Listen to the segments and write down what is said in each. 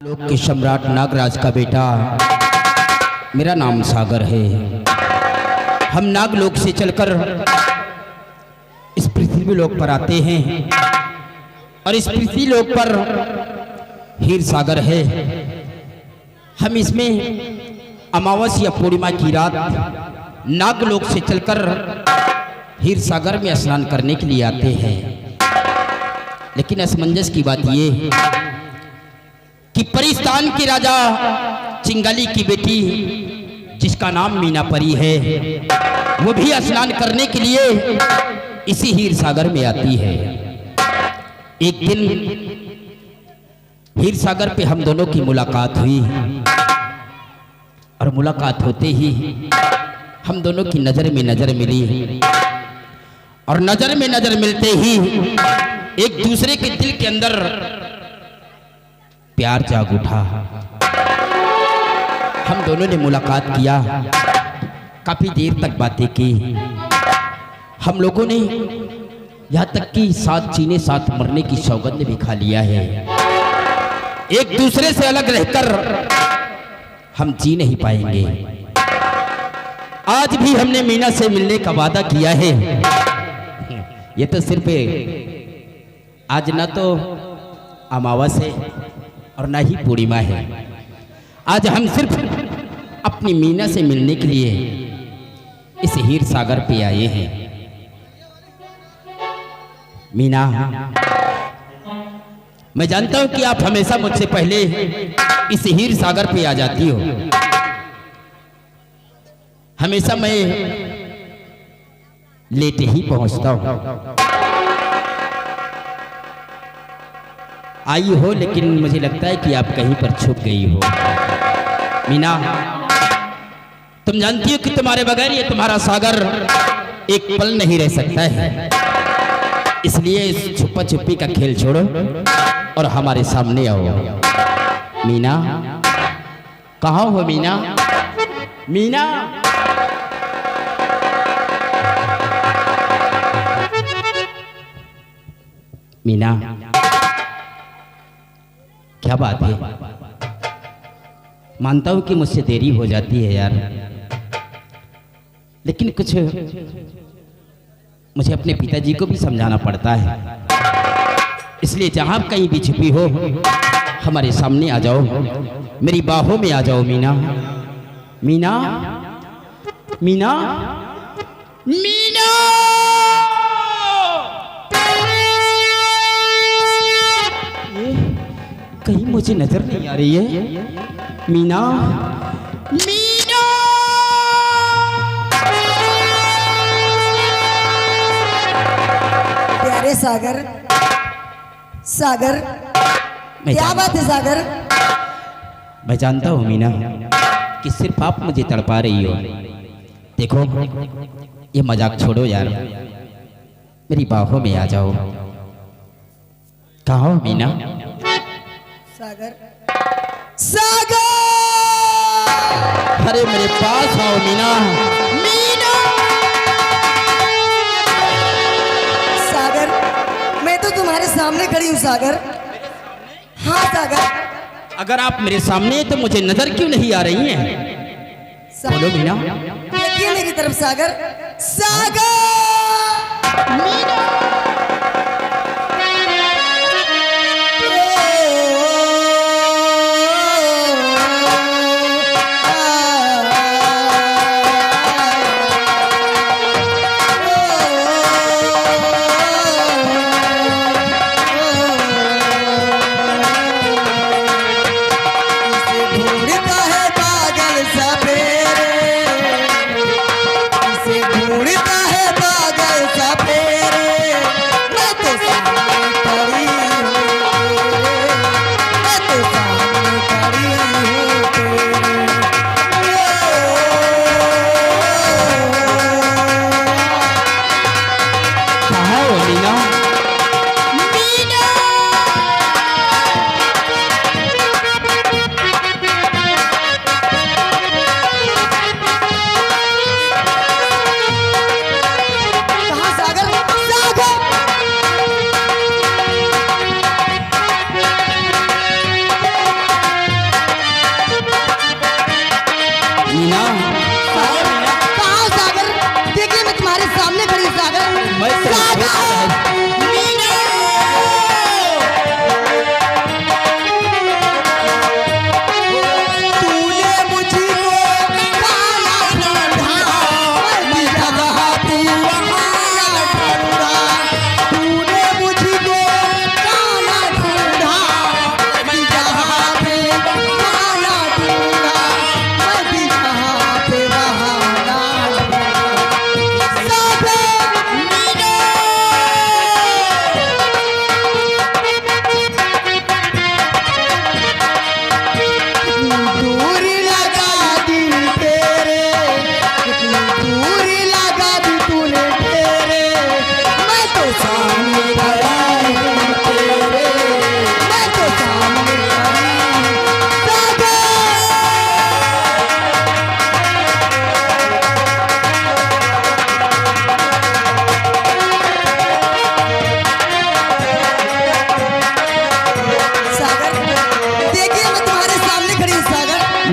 लोक के सम्राट नागराज का बेटा, मेरा नाम सागर है। हम नागलोक से चलकर इस पृथ्वी लोक पर आते हैं और इस पृथ्वी लोक पर हीर सागर है। हम इसमें अमावस्या या पूर्णिमा की रात नागलोक से चलकर हीर सागर में स्नान करने के लिए आते हैं। लेकिन असमंजस की बात ये कि परिस्तान के राजा चिंगाली की बेटी जिसका नाम मीना परी है, वो भी स्नान करने के लिए इसी हीर सागर में आती है। एक दिन हीर सागर पे हम दोनों की मुलाकात हुई और मुलाकात होते ही हम दोनों की नजर में नजर मिली और नजर में नजर मिलते ही एक दूसरे के दिल के अंदर प्यार जाग उठा। हम दोनों ने मुलाकात किया, काफी देर तक बातें की। हम लोगों ने यहाँ तक कि साथ जीने साथ मरने की सौगंध भी खा लिया है। एक दूसरे से अलग रहकर हम जी नहीं पाएंगे। आज भी हमने मीना से मिलने का वादा किया है। ये तो सिर्फ आज ना तो अमावस्या है और ना ही पूर्णिमा है। आज हम सिर्फ अपनी मीना से मिलने के लिए इस हीर सागर पे आए हैं। मीना, मैं जानता हूं कि आप हमेशा मुझसे पहले इस हीर सागर पे आ जाती हो। हमेशा मैं लेट ही पहुंचता हूं। आई हो, लेकिन मुझे लगता है कि आप कहीं पर छुप गई हो। मीना, तुम जानती हो कि तुम्हारे बगैर ये तुम्हारा सागर एक पल नहीं रह सकता है। इसलिए इस छुपा छुपी का खेल छोड़ो और हमारे सामने आओ। मीना, कहाँ हो मीना? मीना, मीना, क्या बात है? मानता हूं कि मुझसे देरी हो जाती है यार, लेकिन कुछ मुझे अपने पिताजी को भी समझाना पड़ता है। इसलिए जहां आप कहीं भी छिपी हो, हमारे सामने आ जाओ, मेरी बाहों में आ जाओ। मीना, मीना, मीना, मीना, कहीं मुझे नजर नहीं आ रही है। मीना, मीना, प्यारे सागर, सागर, क्या बात है सागर? मैं जानता हूँ मीना कि सिर्फ आप मुझे तड़पा रही हो। देखो, ये मजाक छोड़ो यार, मेरी बाहों में आ जाओ। कहाँ हो मीना? सागर, सागर, अरे मेरे पास आओ मीना। मीना, सागर, मैं तो तुम्हारे सामने खड़ी हूँ सागर। हाँ सागर। अगर आप मेरे सामने हैं तो मुझे नजर क्यों नहीं आ रही हैं? बोलो मीना। देखिए मेरी तरफ सागर, सागर, मीना।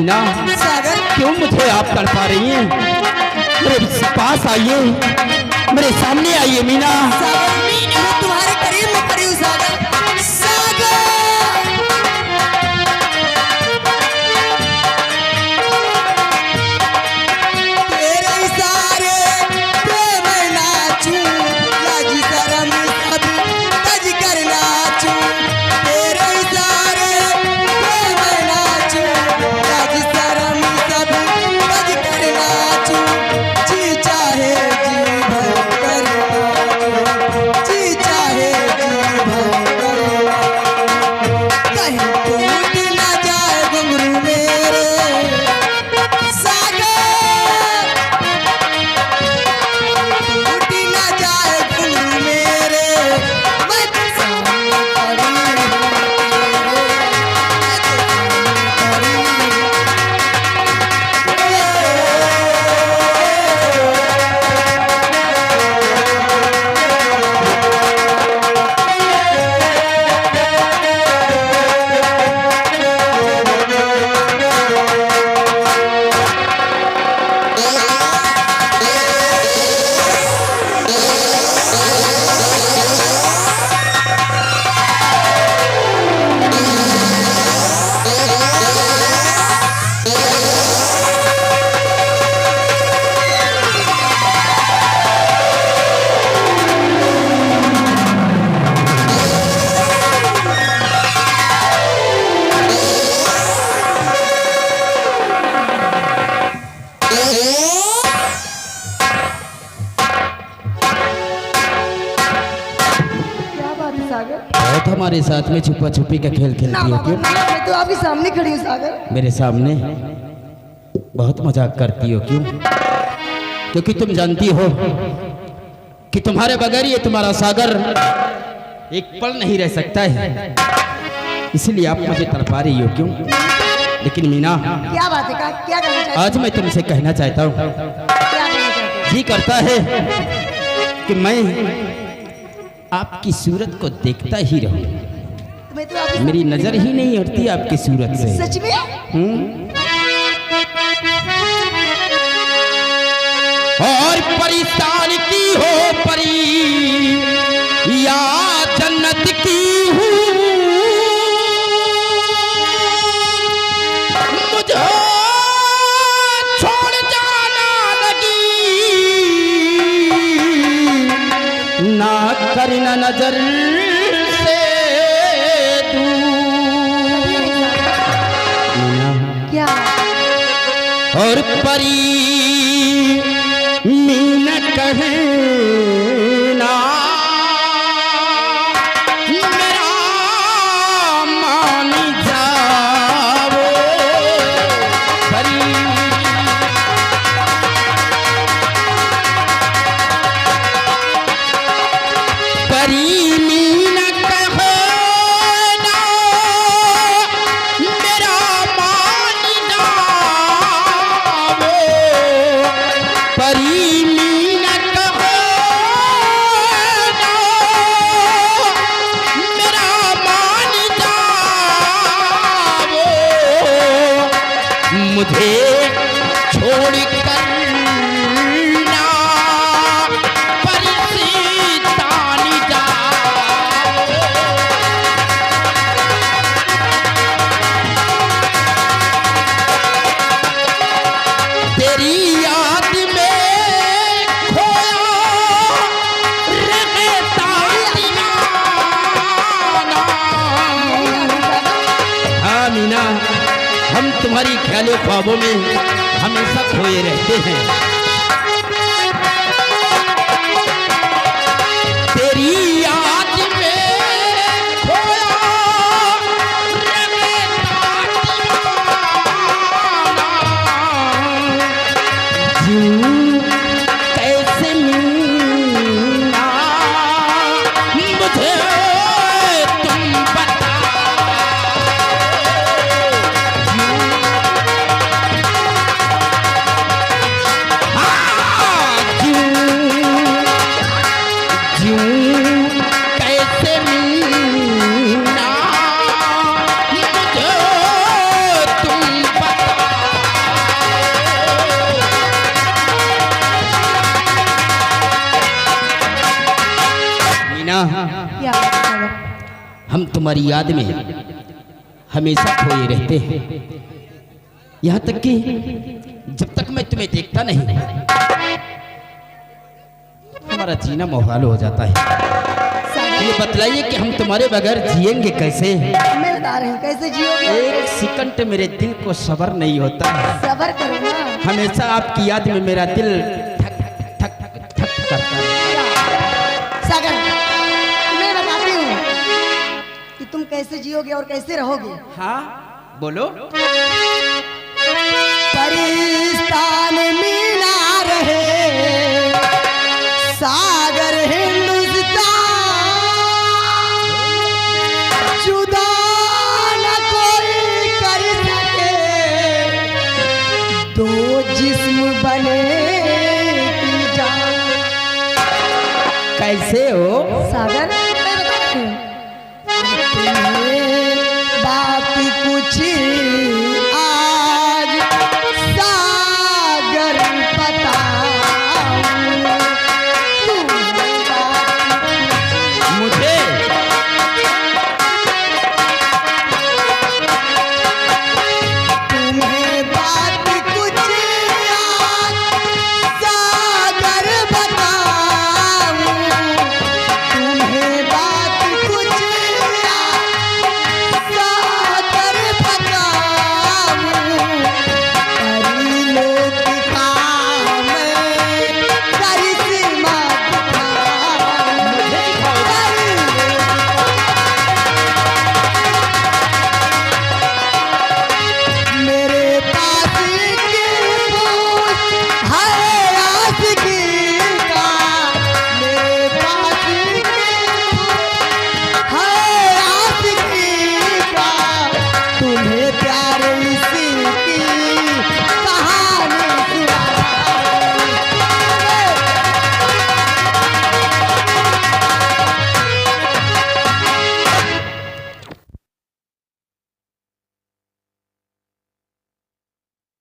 मीना, सागर क्यों मुझे आप तड़पा रही हैं? मेरे पास आइए, मेरे सामने आइए मीना। सागर मैं तुम्हारे करीब में खड़ी हूँ सागर। सागर तेरे इशारे पे मैं नाचूं, लाज शर्म सब तज कर नाचूं। तेरे इशारे पे मैं नाचूं, लाज शर्म सब तज कर नाचूं। जी चाहे जी भर कर नाचूं, जी चाहे जी भर कर नाचूं। कहीं टूट ना जाए घुंघरू मेरे सागर, टूट ना जाए घुंघरू मेरे। मैं तो सामने खड़ी हूँ तेरे, मैं तो सामने क्या बात है सागर? बहुत हमारे साथ में छुपा छुपी का खेल ना खेलती हो बाबा, क्यों? मैं तो आपके सामने खड़ी हूँ सागर। मेरे सामने बहुत मजाक करती हो क्यों? क्योंकि तुम जानती हो कि तुम्हारे बगैर ये तुम्हारा सागर एक पल नहीं रह सकता है, इसलिए आप मुझे तड़पा रही हो क्यों? लेकिन मीना, क्या बात है? क्या करना चाहते आज मैं तुमसे कहना चाहता हूँ, क्या करना चाहते हो? जी करता है कि मैं आपकी सूरत को देखता ही रहूं। मैं तो आपके मेरी नजर ही नहीं हटती आपकी सूरत से। सच में और परेशान की हो परी या जन्नत की हूँ, मुझे छोड़ जाना लगी, ना करना नजर से दूर। क्या? और परी मीना कहना मेरा मान जाओ, परी परी मीना कहना मेरा मान जाओ, परी मीना कहना मेरा मान जाओ, मुझे छोड़ कर ना परिस्तान जाओ। तेरी याद में खोया रहता दीवाना। हाँ मीना, हम तुम्हारी ख्यालों ख्वाबों में हमेशा खोए रहते हैं। तेरी याद में खोया रहता दीवाना। यूं कैसे मीना मुझे तुम बताओ। हम तुम्हारी याद में हमेशा खोए रहते हैं। यहाँ तक कि जब तक मैं तुम्हें देखता नहीं हमारा जीना मुहाल हो जाता है। ये बतलाइए कि हम तुम्हारे बगैर जिएंगे कैसे? मैं बता रही हूँ कैसे जियोगे। एक सेकंड मेरे दिल को सब्र नहीं होता है। सबर करो ना। हमेशा आपकी याद में मेरा दिल ठक ठक ठक ठक करता है। सागर, मैं बताती हूँ कि तुम कैसे जियोगे और कैसे रहोगे। हाँ बोलो। परिस्तान मीना रहे सागर हिंदुस्तान, जुदा न कोई कर सके, दो जिस्म बने की जान। कैसे हो सागर, मैं बताती हूँ तुम्हें बात कुछ आज सागर बताऊं, तुम्हें बात मुझे तुम्हें बात कुछ आज सागर बताऊं, तुम्हें बात कुछ आज सागर बताऊं, परिलोक का मैं करिश्मा दिखाऊं, मेरे पास के फूल है आशिकी का, मेरे पास के फूल है आशिकी का, तुम्हें प्यार इसी की कहानी सुनाऊं।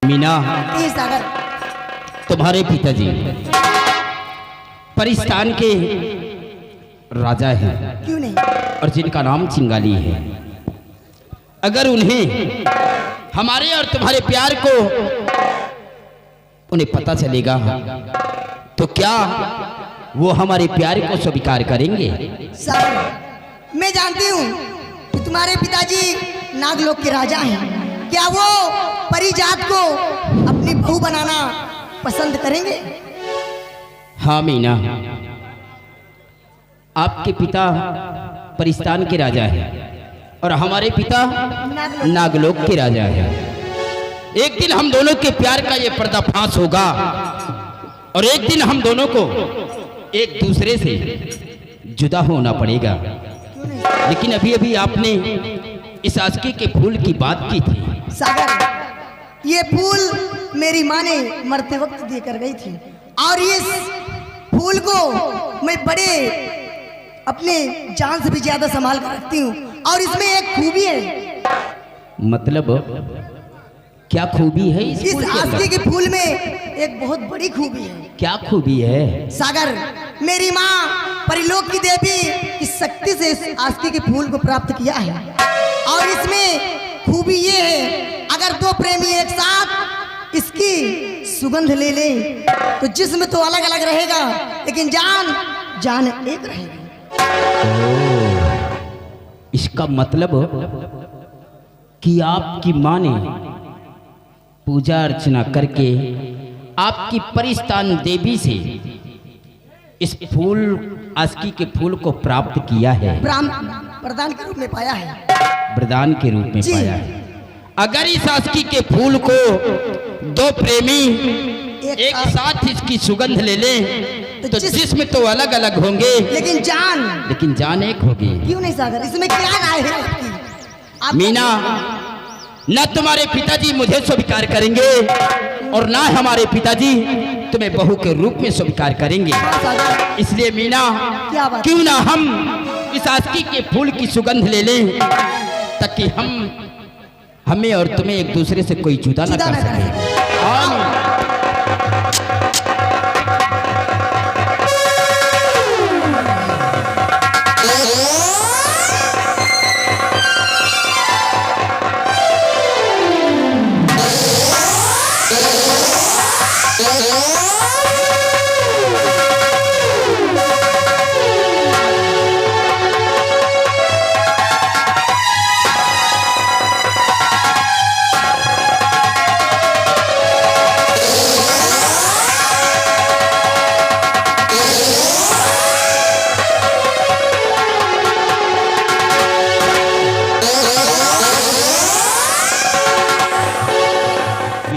मीना, ये सागर, तुम्हारे पिताजी परिस्तान के राजा हैं क्यों नहीं? और जिनका नाम चिंगाली है। अगर उन्हें हमारे और तुम्हारे प्यार को उन्हें पता चलेगा तो क्या वो हमारे प्यार को स्वीकार करेंगे? सागर, मैं जानती हूँ कि तुम्हारे पिताजी नागलोक के राजा हैं। क्या वो परिजात को अपनी बहू बनाना पसंद करेंगे? हाँ मीना, आपके पिता परिस्तान के राजा हैं और हमारे पिता नागलोक के राजा हैं। एक दिन हम दोनों के प्यार का ये पर्दाफाश होगा और एक दिन हम दोनों को एक दूसरे से जुदा होना पड़ेगा। लेकिन अभी अभी आपने इस आशिकी के फूल की बात की थी। सागर, ये फूल मेरी माँ ने मरते वक्त देकर गई थी और इस फूल को मैं बड़े अपने जान से भी ज्यादा संभाल कर रखती हूँ और इसमें एक खूबी है। मतलब क्या खूबी है इस इस फूल के अंदर? आस्की के फूल में एक बहुत बड़ी खूबी है। क्या खूबी है? सागर, मेरी माँ परिलोक की देवी की शक्ति से इस आस्की के फूल को प्राप्त किया है और इसमें खूबी ये है, अगर दो प्रेमी एक साथ इसकी सुगंध ले ले तो जिस्म तो अलग अलग रहेगा लेकिन जान जान एक रहेगी। इसका मतलब कि आपकी माँ ने पूजा अर्चना करके आपकी परिस्तान देवी से इस फूल आस्की के फूल को प्राप्त किया है, वरदान के रूप में पाया है। वरदान के रूप में जी। पाया है। अगर इस आस्की के फूल को दो प्रेमी एक साथ इसकी सुगंध ले लें तो जिस्म तो अलग अलग होंगे लेकिन जान एक होगी। क्यों नहीं सागर, इसमें क्या राय है आपकी? मीना, न तुम्हारे पिताजी मुझे स्वीकार करेंगे और ना हमारे पिताजी तुम्हें बहू के रूप में स्वीकार करेंगे। इसलिए मीना, क्या बात? क्यों ना हम इस आस्की के फूल की सुगंध ले लें ताकि हमें और तुम्हें एक दूसरे से कोई जुदा न कर सके। हाँ।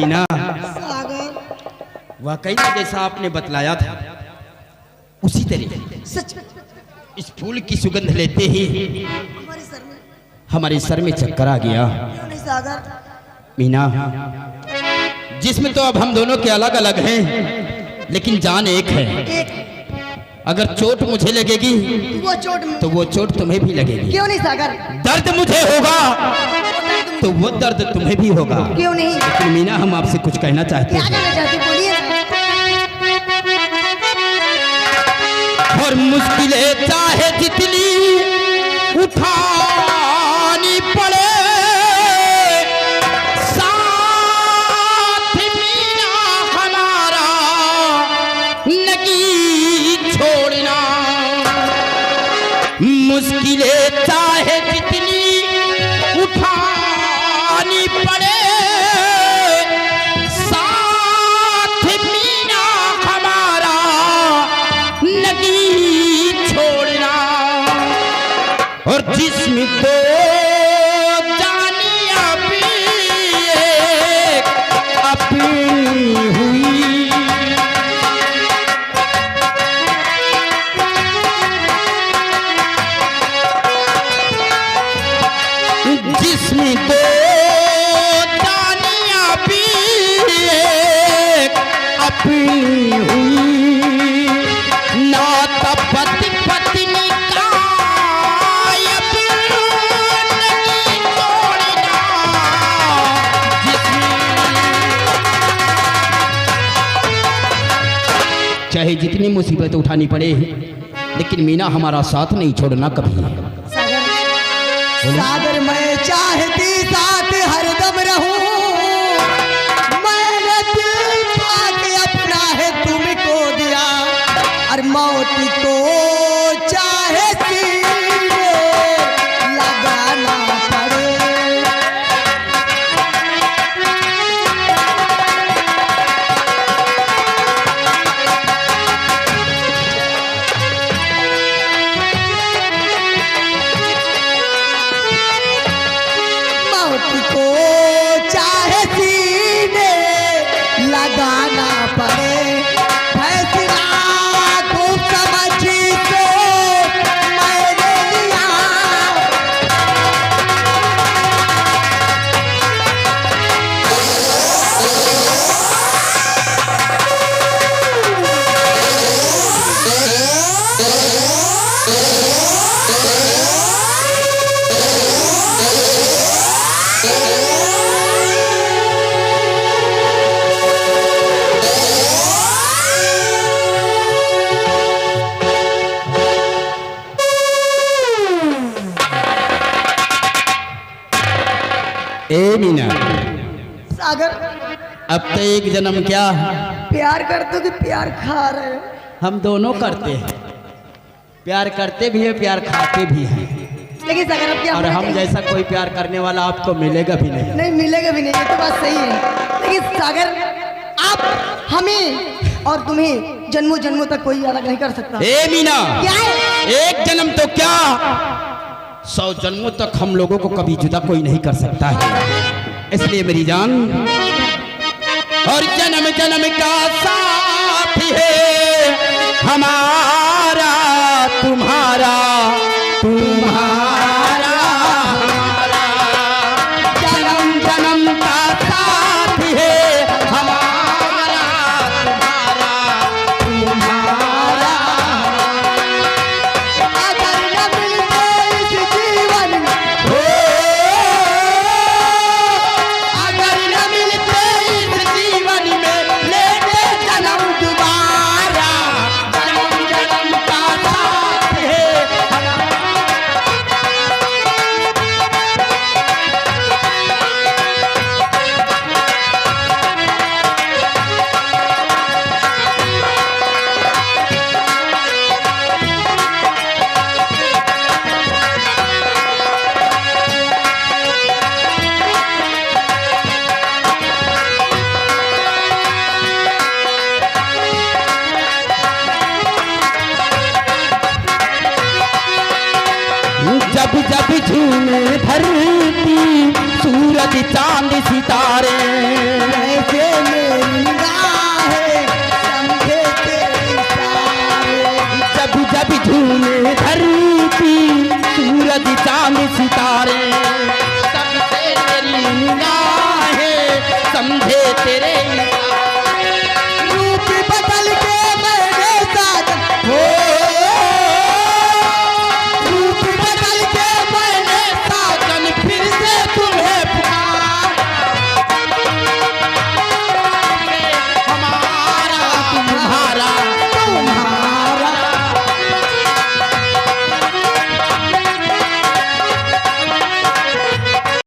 मीना, सागर वाकई में जैसा आपने बतलाया था उसी तरीके सच इस फूल की सुगंध लेते ही हमारे सर में हमारे सर में चक्कर आ गया। क्यों नहीं सागर? मीना, जिसमें तो अब हम दोनों के अलग अलग हैं, लेकिन जान एक है। एक अगर चोट मुझे लगेगी वो चोट तो वो चोट तुम्हें भी लगेगी। क्यों नहीं सागर? दर्द मुझे होगा तो वो दर्द तुम्हें भी होगा। क्यों नहीं? लेकिन मीना, हम आपसे कुछ कहना चाहते क्या हैं। कहना चाहती बोलिए। और मुश्किलें चाहे जितनी उठानी पड़े, साथ मीना हमारा नहीं छोड़ना। मुश्किलें चाहे जितनी उठानी पड़े, साथ मीना हमारा नहीं छोड़ना। और जिस्म तो जानिया भी एक अपनी हुई, जिस्म तो जानिया भी एक अपनी हुई। नाता पति पत्नी का अब नहीं तोड़ना। चाहे जितनी मुसीबत उठानी पड़े, लेकिन मीना हमारा साथ नहीं छोड़ना कभी। सागर सागर मैं चाहती साथ हरदम रहूं, मैंने दिल पाके अपना है तुमको दिया। और मौत को चाहे सीने लगाना पड़े, मौत को चाहे सीने लगाना पड़े। फैसला खूब समझी तो मैंने लिया, ए मीना, सागर अब तो एक जन्म क्या प्यार करते हो कि प्यार खा रहे हो? हम दोनों करते हैं। प्यार करते भी हैं, प्यार खाते भी हैं। लेकिन सागर अब क्या और होना हम चाहिए? जैसा कोई प्यार करने वाला आपको मिलेगा भी नहीं। नहीं मिलेगा भी नहीं, ये तो बात सही है। लेकिन सागर आप हमें और तुम्हें जन्मों जन्मों तक कोई अलग नहीं कर सकता। ए मीना, क्या है? एक जन्म तो क्या 100 जन्मों तक हम लोगों को कभी जुदा कोई नहीं कर सकता है। इसलिए मेरी जान, और जन्म जन्म का साथ है हमारा तुम्हारा, तुम्हारा हमारा। जन्म जन्म का साथ है हमारा तुम्हारा, तुम्हारा। अगर न मिलते इस जीवन में, अगर न मिलते इस जीवन में, लेते जन्म दोबारा। जन्म जन्म का साथ है हमारा। जब जब झूमे धरती, सूरज चांद सितारे, ऐसे तेरे